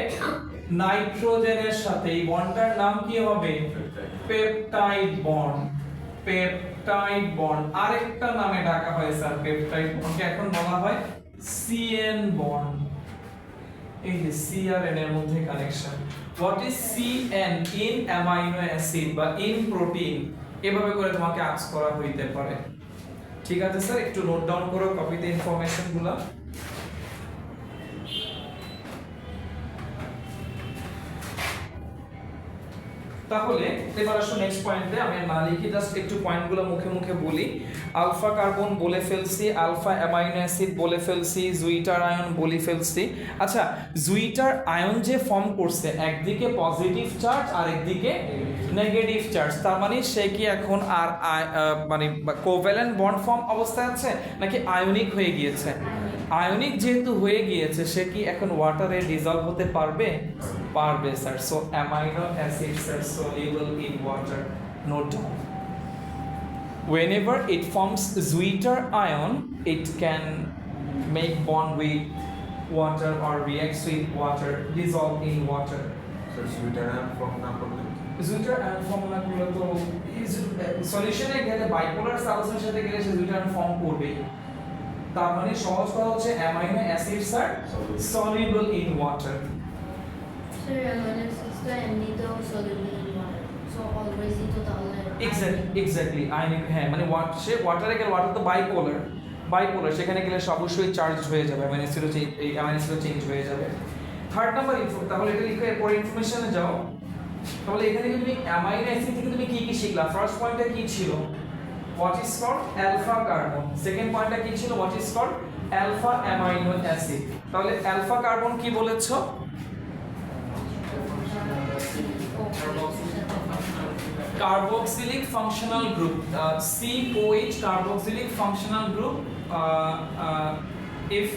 নাইট্রোজেনের সাথে। এই বন্ডটার নাম কি হবে, পেপটাইড বন্ড। পেপটাইড বন্ড আরেকটা নামে ডাকা হয় স্যার, পেপটাইড বন্ডকে এখন বলা হয় CN বন্ড। এই যে C আর N এর মধ্যে connection. What is CN in amino acid বা ইন প্রোটিন, এভাবে করে তোমাকে আস্ক করা হইতে পারে। ঠিক আছে স্যার, একটু নোট ডাউন করো কপিতে ইনফরমেশনগুলো। তাহলে এবার আসো নেক্সট পয়েন্টে, আমি না লিখি জাস্ট একটু পয়েন্টগুলো মুখে মুখে বলি। আলফা কার্বন বলে ফেলছি, আলফা অ্যামাইনো অ্যাসিড বলে ফেলছি, জুইটার আয়ন বলে ফেলছি। আচ্ছা, জুইটার আয়ন যে ফর্ম করছে, একদিকে পজিটিভ চার্জ আর একদিকে নেগেটিভ চার্জ, তার মানে সে কি এখন আর মানে কোভ্যালেন্ট বন্ড ফর্ম অবস্থায় আছে নাকি আয়নিক হয়ে গিয়েছে? আয়নিক যেহেতু হয়ে গিয়েছে, সে কি এখন ওয়াটারে ডিজলভ হতে পারবে? পারবে স্যার। সো অ্যামাইনো অ্যাসিডস আর soluble in water, note down. Whenever it forms Zwitter ion, it can make bond with water or reacts with water, dissolve in water. So Zwitter ion form না করলে Zwitter ion formula গুলো তো সলিউশনে গেলে bipolar সালফেটের সাথে গেলে সে Zwitter ion form করবে। তার মানে সহজ কথা হচ্ছে অ্যামাইনো অ্যাসিডস আর soluble in water. Sir, amino acids তো এমনিতেও soluble in water. So always ই তো তাহলে এক্স্যাক্টলি আয়নিক, হ্যাঁ, মানে ওয়াটারে গেলে ওয়াটার তো বাইপোলার, সেখানে গেলে সে অবশ্যই চার্জ হয়ে যাবে, অ্যামাইনো অ্যাসিডও চেঞ্জ হয়ে যাবে। থার্ড নাম্বার তাহলে এটা লিখো, এরপর ইনফরমেশনে যাও। তাহলে এখানে তুমি অ্যামাইনো অ্যাসিড থেকে তুমি কি কি শিখলা? ফার্স্ট পয়েন্টটা কি ছিল? What is called alpha carbon. Second পয়েন্টটা কি ছিল? What is called alpha amino acid. তাহলে অ্যালফা কার্বন কি বলেছো? Carboxylic functional group, COH carboxylic functional group. If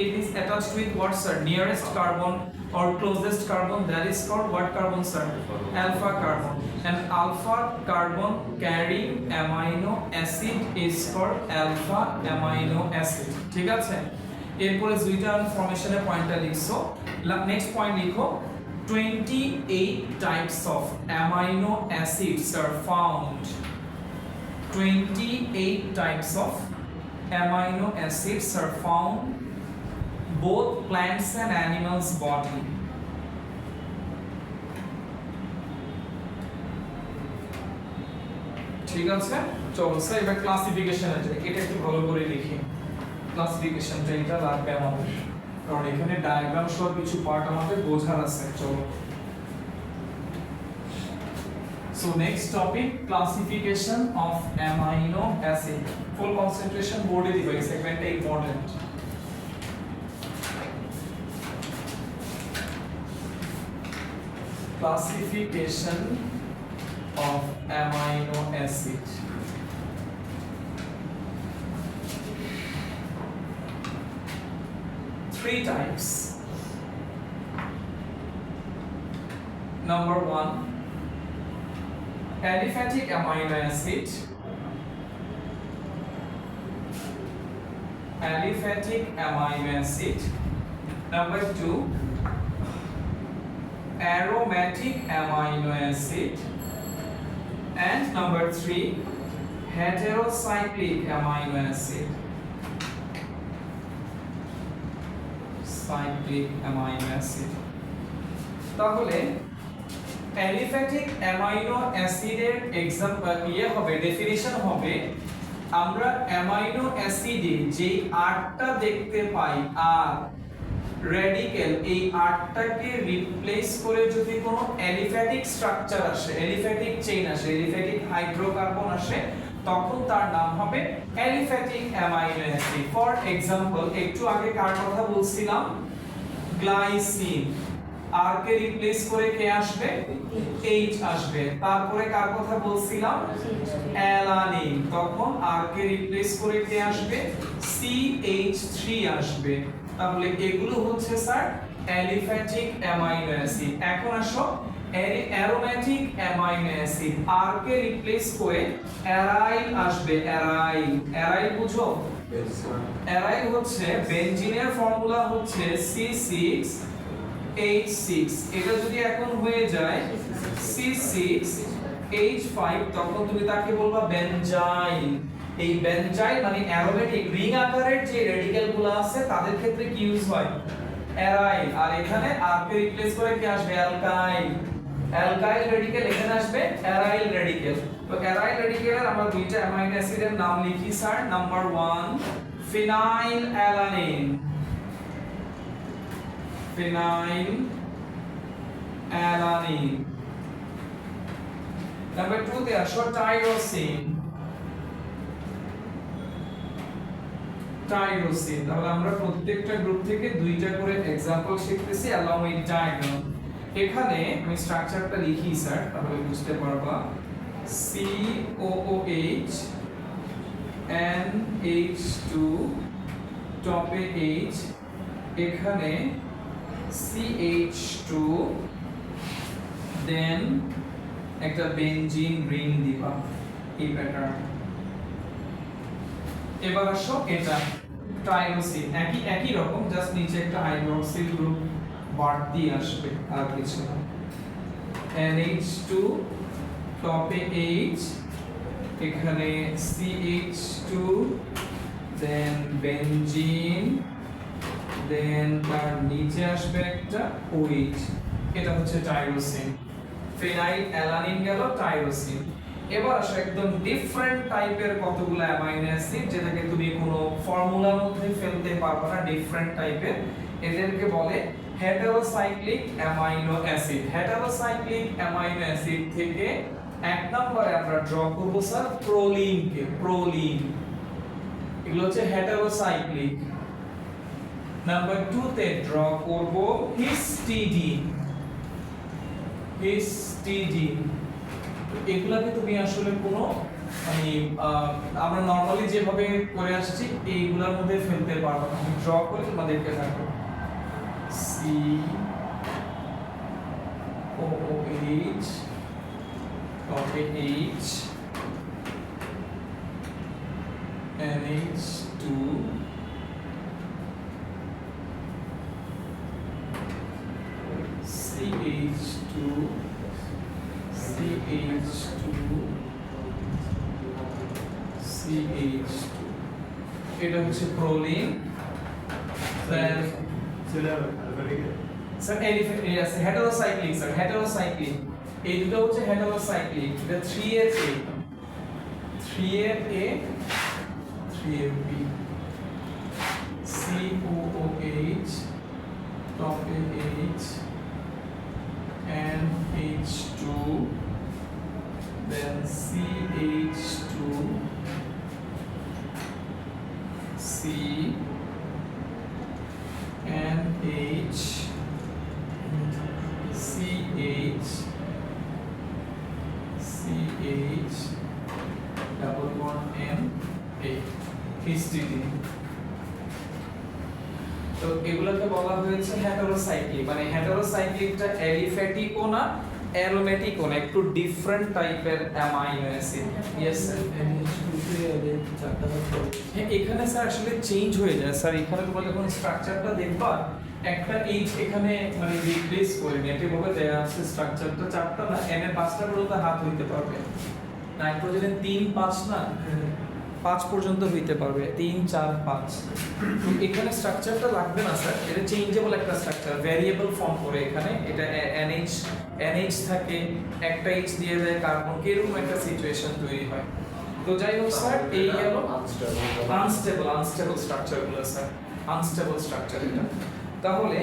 it is attached with what, sir? Nearest carbon or closest carbon, that is called what carbon, sir? Alpha carbon. And alpha carbon carrying amino acid is called alpha amino acid. ঠিক আছে? এরপরে জুইটার ফরমেশনের পয়েন্টটা লিখছো। Next point লিখো, 28 types of amino acids are found. 28 types of amino acids are found both plants and animals body. ঠিক আছে, চলো sir এবার ক্লাসিফিকেশনে যাই। এটা একটু ভালো করে লিখি, ক্লাসিফিকেশনটা এটা লাগবে আমাদের, কারণ এখানে ডায়াগ্রাম সহ কিছু পার্ট আমাদের বোঝার আছে। চলো, so next topic, classification of amino acid. Full concentration board দিবা, এই সেগমেন্টটা important. Classification of amino acid. Three types. Number one, aliphatic amino acid. Aliphatic amino acid. Number two, aromatic amino acid. And number three, heterocyclic amino acid. Cyclic amino acid. তাহলে aliphatic amino অ্যাসিডের example হবে, definition হবে, আমরা amino অ্যাসিডে যে 8টা দেখতে পাই আর radical, এই 8টাকে replace করে যদি কোনো অ্যালিফ্যাটিক স্ট্রাকচার আসে, অ্যালিফ্যাটিক চেইন আসে, অ্যালিফ্যাটিক হাইড্রোকার্বন আসে, তখন তার নাম হবে aliphatic amino acid. For example, একটু আগে কার কথা বলছিলাম? গ্লাইসিন। আর কে রিপ্লেস করে কে আসবে? এইচ আসবে। তারপরে কার কথা বলছিলাম? অ্যালানিন। তখন আর কে রিপ্লেস করে কে আসবে? CH3 আসবে। তাহলে এগুলো হচ্ছে স্যার অ্যালিফ্যাটিক অ্যামাইনো অ্যাসিড। এখন আসো অ্যারোম্যাটিক অ্যামাইনো অ্যাসিড, আর কে রিপ্লেস করে অ্যারাইল আসবে। অ্যারাইল, অ্যারাইল বুঝো? অ্যারাইল হচ্ছে বেনজিনের ফর্মুলা হচ্ছে C6H6, এটা যদি এখন হয়ে যায় C6H5, তখন তুমি তাকে বলবা বেনজাইল। এই বেনজাইল মানে অ্যারোমেটিক রিং আকারের যে রেডিক্যাল গুলো আছে তাদের ক্ষেত্রে কি ইউজ হয়? অ্যারাইল। আর এখানে আর কে রিপ্লেস করে কি আসবে? অ্যালকাইল। অ্যালকাইল রেডিক্যাল এখানে আসবে অ্যারাইল রেডিক্যাল। তো অ্যারাইল রেডিক্যালের আমরা দুইটা অ্যামাইনো অ্যাসিডের নাম লিখি sir. Number 1, phenyl alanine. Phenyl alanine. Number 2 তে আসো টাইরোসিন। টাইরোসিন, তাহলে আমরা প্রত্যেকটা গ্রুপ থেকে দুইটা করে एग्जांपल শিখতেছি along with diagram। এখানে আমি স্ট্রাকচারটা লিখি স্যার, তাহলে বুঝতে পারবা। COOH NH2 টপে H, এখানে CH2 দেন একটা বেনজিন রিং দিবা এই প্যাটার্ন। এবার আসো এটা টাইরোসিন, একই রকম, জাস্ট নিচে একটা হাইড্রোক্সিল গ্রুপ বাড়তি আসবে আর কিছু না। NH2 টপে H, এখানে CH2 দেন বেনজিন, দেন তার নিচে আসবে একটা OH, এটা হচ্ছে টাইরোসিন। ফিনাইল অ্যালানিন গেল, টাইরোসিন। এবার আসো একদম ডিফারেন্ট টাইপের কতগুলো অ্যামাইনো অ্যাসিড যেটাকে তুমি কোনো ফর্মুলার মধ্যে ফেলতে পারবে না, ডিফারেন্ট টাইপের, এদেরকে বলে heterocyclic amino acid. Heterocyclic amino acid থেকে এক নম্বরে আমরা ড্র করব স্যার প্রোলিনকে, প্রোলিন, এগুলো হচ্ছে হেটারোসাইক্লিক। নাম্বার 2 তে ড্র করব হিস্টিডিন, হিস্টিডিন। এগুলাকে তুমি আসলে কোনো মানে আমরা নরমালি যেভাবে করে আসছি এইগুলোর মধ্যে ফেলতে পারবো না, ড্র করে তোমাদেরকে থাকো। COOH টপে H, NH2 CH2 CH2 এটা হচ্ছে proline. Sir heterocyclic, sir heterocyclic, এই দুটো হচ্ছে হেটারোসাইক্লিক। এটা 3A 3A 3AB COOH টপে H NH2 then CH2 C NH CH CH double bond N A histidine। তো এগুলোকে বলা হয়েছে হেটারোসাইক্লিক, মানে হেটারোসাইক্লিকটা অ্যালিফ্যাটিকও না অ্যারোমেটিকও না, একটু ডিফারেন্ট টাইপের অ্যামাইনো অ্যাসিড। ইয়েস স্যার, এখানে স্যার আসলে চেঞ্জ হয়ে যায় স্যার। এখানে তোমরা যখন স্ট্রাকচারটা দেখবা একটা H এখানে মানে রিপ্লেস করে নেটে ভাবে দেয়া আছে স্ট্রাকচারটা, চারটা না N এর পাঁচটা পর্যন্ত হাত হইতে পারবে। নাইট্রোজেনের 3 5 না 5 পর্যন্ত হইতে পারবে, 3 4 5। তো এখানে স্ট্রাকচারটা লাগবে না স্যার, এটা চেঞ্জেবল একটা স্ট্রাকচার, ভেরিয়েবল ফর্ম করে এখানে এটা NH থাকে, একটা H দিয়ে দেয় কার্বন, এরকম একটা সিচুয়েশন তৈরি হয়। তো যাই হোক স্যার, এই গেল আনস্টেবল স্ট্রাকচারগুলো স্যার, আনস্টেবল স্ট্রাকচার এটা। তাহলে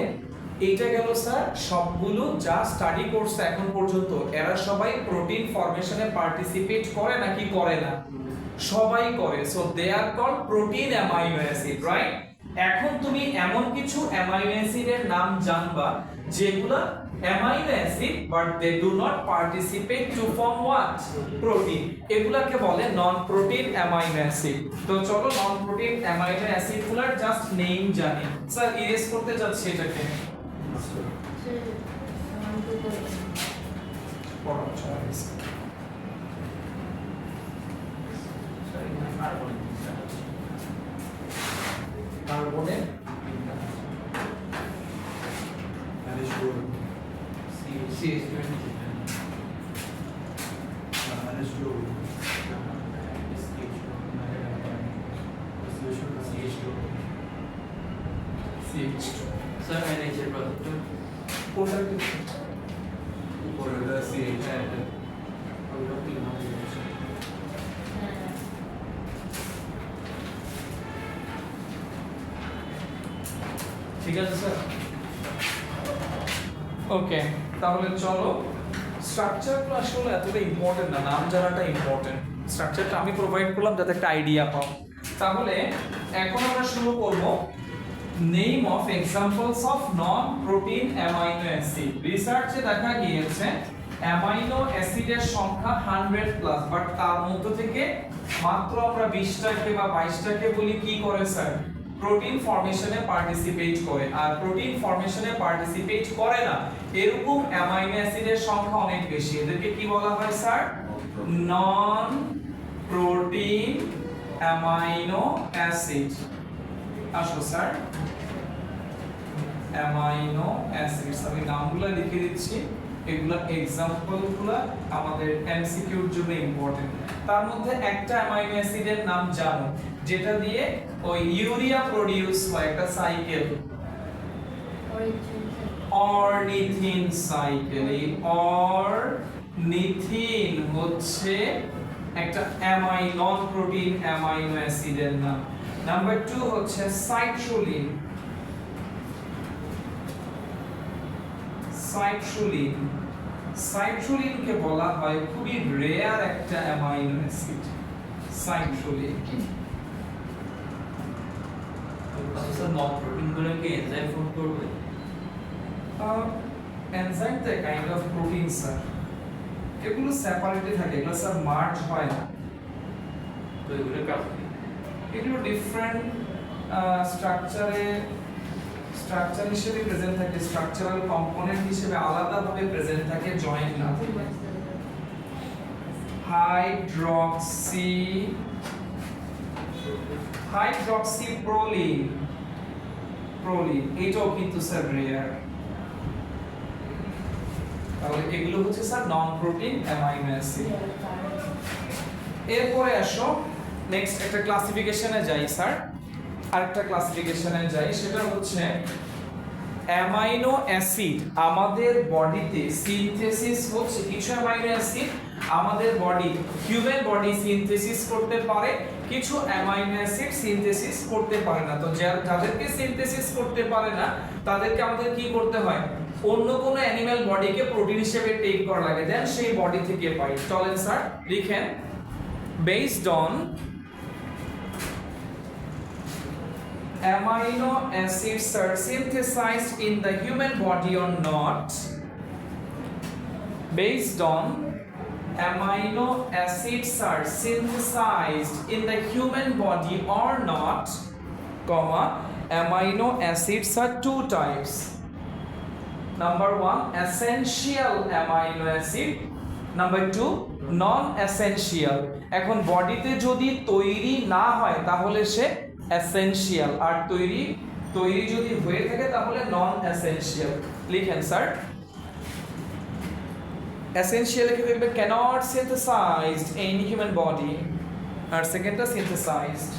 এইটা গেল স্যার সবগুলো যা স্টাডি করছে এখন পর্যন্ত, এরা সবাই প্রোটিন ফরমেশনে পার্টিসিপেট করে নাকি করে না? সবাই করে। So they are called protein amino acid, right? এখন তুমি এমন কিছু অ্যামাইনো অ্যাসিডের নাম জানবা যেগুলো amino acid but they do not participate to form what? Protein. এগুলাকে বলে নন প্রোটিন অ্যামাইনো অ্যাসিড। তো চলো নন প্রোটিন অ্যামাইনো অ্যাসিডগুলোর জাস্ট নেম জানি। স্যার ইরেজ করতে যাচ্ছি এটাকে। পড়ো চয়েস। কার্বনে স্যার NH এর প্রদত্ত কোনটা কি? উপরেটা CH ঠিক আছে স্যার, ওকে। তাহলে চলো স্ট্রাকচারগুলো আসলে এতটা ইম্পর্টেন্ট না, নাম জানাটা ইম্পর্টেন্ট। স্ট্রাকচারটা আমি প্রোভাইড করলাম যাতে একটা আইডিয়া পাও। তাহলে এখন আমরা শুরু করব name of examples of non protein amino acid. রিসার্চে দেখা গিয়েছে অ্যামাইনো অ্যাসিডের সংখ্যা 100 প্লাস, বাট তার মধ্য থেকে মাত্র আমরা 20টাকে বা 22টাকে বলি কি করে স্যার, প্রোটিন ফর্মেশনে পার্টিসিপেট করে। আর প্রোটিন ফর্মেশনে পার্টিসিপেট করে না এরকম অ্যামাইনো অ্যাসিডের সংখ্যা অনেক বেশি। এদেরকে কি বলা হয় sir? Non protein amino acid. আসো স্যার, অ্যামাইনো অ্যাসিডস আমি নামগুলো লিখে দিচ্ছি, এগুলা এক্সাম্পলগুলো আমাদের এমসিকিউর জন্য ইম্পর্টেন্ট। তার মধ্যে একটা অ্যামাইনো অ্যাসিডের নাম জানো যেটা দিয়ে ওই ইউরিয়া প্রোডিউস হয়, একটা সাইকেল, অর্নিথিন সাইকেল। এই অর্নিথিন হচ্ছে একটা নন প্রোটিন অ্যামাইনো অ্যাসিডের নাম। নাম্বার 2 হচ্ছে সাইট্রুলিন। সাইট্রুলিন, সাইট্রুলিনকে বলা হয় খুবই রেয়ার একটা amino acid, citrulline. Sir non protein গুলোকে এনজাইম ফর্ম করবে? এনজাইম তো কাইন্ড অফ প্রোটিন স্যার, এগুলো সেপারেটলি থাকে, এগুলো স্যার মার্জ হয় না। তো এগুলো কাজ কি? এগুলো ডিফারেন্ট স্ট্রাকচার হিসেবে প্রেজেন্ট থাকে, স্ট্রাকচারাল কম্পোনেন্ট হিসেবে আলাদাভাবে প্রেজেন্ট থাকে, জয়েন্ট না থাকে। হাইড্রক্সিপ্রোলিন, এটাও কিন্তু স্যার রেয়ার। তাহলে এগুলো হচ্ছে sir non protein amino acid. এরপরে আসো নেক্সট একটা ক্লাসিফিকেশনে যাই স্যার, আরেকটা ক্লাসিফিকেশনে যাই, সেটা হচ্ছে অ্যামাইনো অ্যাসিড আমাদের বডিতে সিনথেসিস হচ্ছে, কিছু অ্যামাইনো অ্যাসিড আমাদের বডি, হিউম্যান বডি সিনথেসিস করতে পারে, কিছু অ্যামাইনো অ্যাসিড সিনথেসিস করতে পারে না। তো যাদেরকে সিনথেসিস করতে পারে না তাদেরকে আমাদের কি করতে হয়, অন্য কোনো অ্যানিমাল বডিকে প্রোটিন হিসেবে টেক করা লাগে, দেন সেই বডি থেকে পাই। চলেন স্যার লিখেন, based on amino acids are synthesized in the human body or not, based on amino acids are synthesized in the human body or not, comma, amino acids are two types. Number 1, essential amino acid. Number 2, non essential. এখন বডিতে যদি তৈরি না হয় তাহলে সে essential, আর তৈরি যদি হয়ে থাকে তাহলে নন এসেনশিয়াল। লিখেন স্যার, এসেনশিয়াল লিখে দেখবে cannot synthesized in human body, আর সেকেন্ডটা সিনথেসাইজড।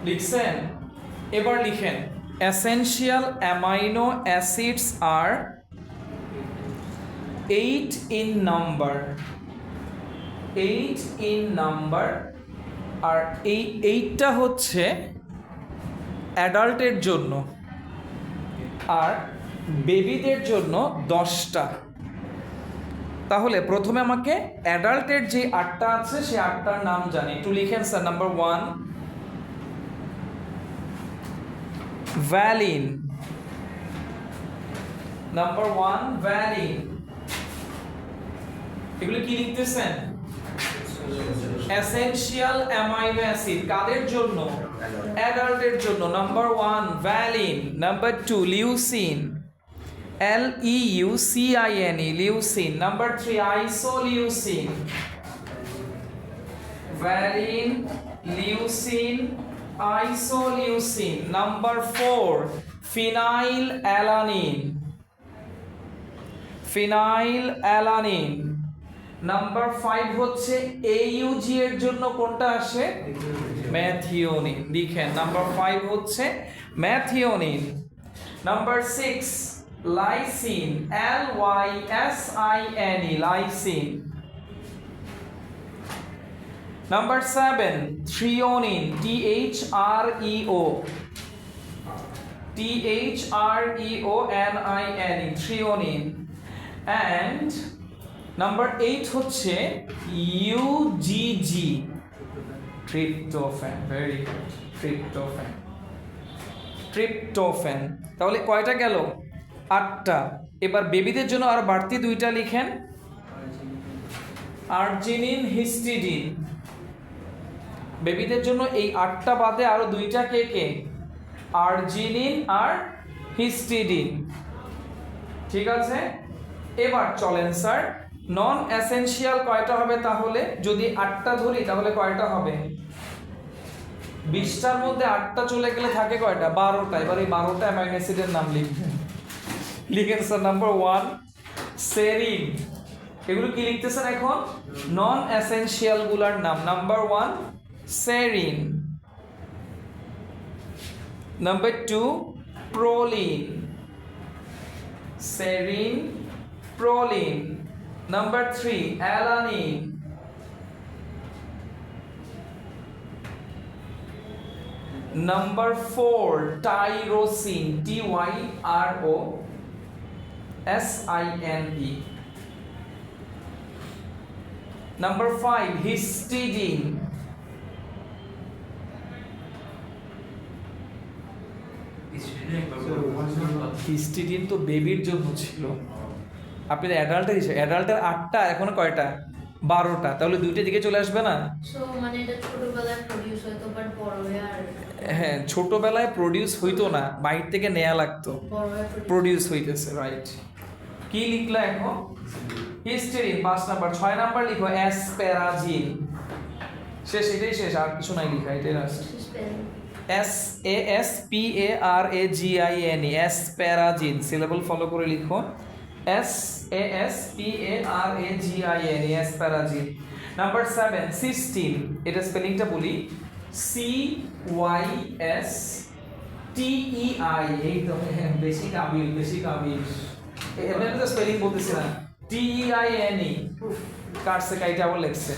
লিখছেন? এবার লিখেন, essential amino acids are 8 in number, 8 in number, আর এই 8টা হচ্ছে অ্যাডাল্টের জন্য আর বেবিদের জন্য 10টা। তাহলে প্রথমে আমাকে অ্যাডাল্টের যে 8টা আছে সেই 8টার নাম জানি, একটু লিখেন sir. Number 1, valine. Number 1, valine. এগুলো কি লিখতেছেন? এসেনশিয়াল অ্যামাইনো অ্যাসিড, কাদের জন্য? অ্যাডাল্টের জন্য। Number 1 valine. Number 2 leucine, LEUCINE, leucine. Number 3 isoleucine, valine, leucine, isoleucine. Number 4 phenyl alanine, phenyl alanine. Number 5 হচ্ছে AUG এর জন্য কোনটা আসে? ম্যাথিওনিন। লিখেন, নাম্বার 5 হচ্ছে methionine. Number 6 lysine, LYSINE, lysine. Number 7 threonine, THREO, THREONINE, threonine. And number 8 হচ্ছে UGG, tryptophan. Very good, tryptophan. Tryptophan. তাহলে কয়টা গেল? 8টা। এবার বেবিদের জন্য আর বাড়তি 2টা লিখেন, আর্জিনিন, হিস্টিডিন। বেবিদের জন্য এই 8টা বাদে আরো 2টা কে কে? আর্জিনিন আর হিস্টিডিন। ঠিক আছে, এবার চলেন স্যার, নন এসেনশিয়াল কয়টা হবে তাহলে? যদি 8টা ধরি তাহলে কয়টা হবে? 20টার মধ্যে 8টা চলে গেলে থাকে কয়টা? 12টা। এবার এই 12টা অ্যামাইনো অ্যাসিডের নাম লিখবেন। লিখেন স্যার। Number 1 serene. এগুলো কি লিখতেছেন এখন? নন এসেনশিয়াল গুলার নাম। Number 1 serine. Number 2 proline, serine, proline. Number 3 alanine. Number 4 tyrosine, TYROSINE. Number 5 histidine. Histidine তো বেবির জন্য ছিল, আপনি অ্যাডাল্টের হিসেবে। অ্যাডাল্টের 8টা, এখন কয়টা? 12টা। তাহলে 2টা দিকে চলে আসবে না? সো মানে এটা ছোটবেলায় প্রডিউস হতো, বাট বড় হয়ে আর হ্যাঁ, ছোটবেলায় প্রডিউস হইতো না, বাইরে থেকে নেওয়া লাগতো। বড় হয়ে প্রডিউস হইতেছে, রাইট। কি লিখলা এখন? হিস্টেরিন 5 নাম্বার। 6 নাম্বার লিখো অ্যাসপারাজিন। শেষ, এটাই শেষ, আর কিছু নাই লিখা, এটাই লাস্ট। SASPARAGINE, অ্যাসপারাজিন। সিলেবল ফলো করে লিখো, SASPARAGINE, অ্যাসপারাজিন। Number 7 Sistine. এটা স্পেলিংটা বলি, CYSTEI। এই তো বেশি কাবিল, বেশি কাবিল। এমনি তো স্পেলিং বলতেছি না, TEINE। কাটছে, কাইটা আবার লেখছে।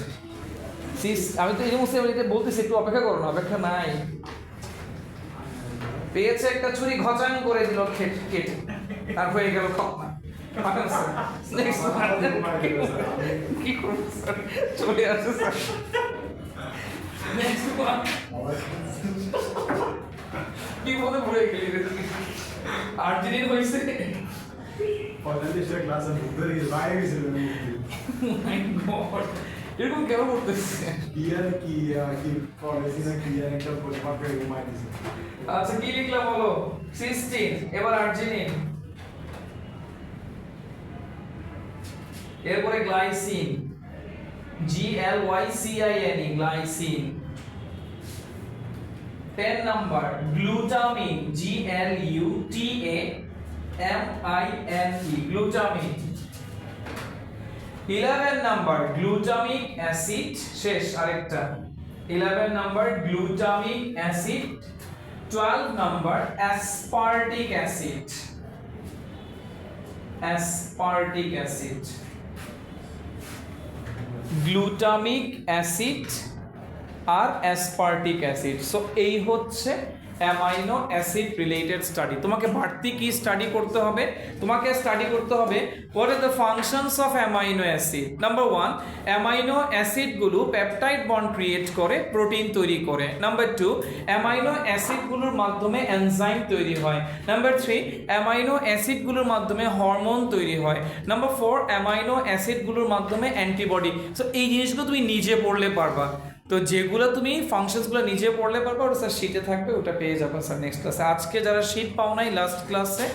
আমি তো এই সমস্ত বলতেছি, একটু অপেক্ষা করো না, অপেক্ষা নাই। পেয়েছে একটা ছুরি, ঘচাং করে দিল কেটে, আর হয়ে গেল খতনা। কি করবো স্যার, চলে আসে স্যার। নেক্সট ওয়ান, বিপদে পড়ে গেলি রে তুই। আর্জেন্টিনা হইছে 45টা ক্লাসে ভুলে গেছে, বাইরে গেছিল। মাই গড, এরকম কেন করতেছে? কি পড়াইছি না, কি একটা পরিমাপ করে ঘুমাই দিছে। আচ্ছা, কি লিখলাম বলো? সিস্টিন। এবার আর্জিনিন, এরপরে glycine, GLYCINE, glycine. 10 number glutamine, GLUTAMINE, glutamine. 11 number glutamic acid. শেষ, আরেকটা। 11 number glutamic acid. 12 number aspartic acid, aspartic acid. Glutamic acid আর অ্যাসপার্টিক অ্যাসিড। সো এই হচ্ছে অ্যামাইনো অ্যাসিড রিলেটেড স্টাডি। তোমাকে বাড়তি কি স্টাডি করতে হবে? তোমাকে স্টাডি করতে হবে what are the functions of amino acid. Number 1, amino অ্যাসিডগুলো পেপটাইড বন্ড ক্রিয়েট করে প্রোটিন তৈরি করে। নাম্বার 2, অ্যামাইনো অ্যাসিডগুলোর মাধ্যমে এনজাইম তৈরি হয়। নাম্বার 3, অ্যামাইনো অ্যাসিডগুলোর মাধ্যমে হরমোন তৈরি হয়। নাম্বার 4, অ্যামাইনো অ্যাসিডগুলোর মাধ্যমে অ্যান্টিবডি। সো এই জিনিসগুলো তুমি নিজে পড়লে পারবা। তো যেগুলো তুমি ফাংশনসগুলো নিজে পড়লে পারবে, ওটা স্যার শিটে থাকবে, ওটা পেয়ে যাবে স্যার নেক্সট ক্লাসে। আজকে যারা শিট পাও নাই লাস্ট ক্লাসে,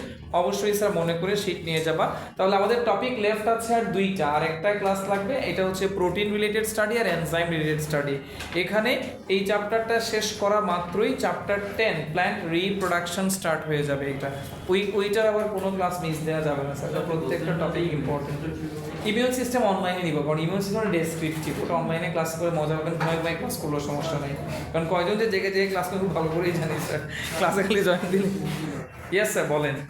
অবশ্যই স্যার মনে করে শিট নিয়ে যাবা। তাহলে আমাদের টপিক লেফট আছে আর 2টা, আর একটা ক্লাস লাগবে। এটা হচ্ছে প্রোটিন রিলেটেড স্টাডি আর এনজাইম রিলেটেড স্টাডি। এখানে এই চ্যাপ্টারটা শেষ করা মাত্রই চ্যাপ্টার 10 প্ল্যান্ট রিপ্রোডাকশন স্টার্ট হয়ে যাবে। এটা ওইটার আবার কোনো ক্লাস মিস দেওয়া যাবে না স্যার, প্রত্যেকটা টপিক ইম্পর্টেন্ট। ইমিউন সিস্টেম অনলাইনে নিব, কারণ ইমিউন সিস্টেম ডেসক্রিপটিভ, ওটা অনলাইনে ক্লাস করে মজা পাবেন। ঘুমাই ক্লাস করলেও সমস্যা নেই, কারণ কয়জন যে জেগে ক্লাস করে খুব ভালো করেই জানি স্যার, ক্লাসে খালি জয়েন দিলে। ইয়েস স্যার, বলেন।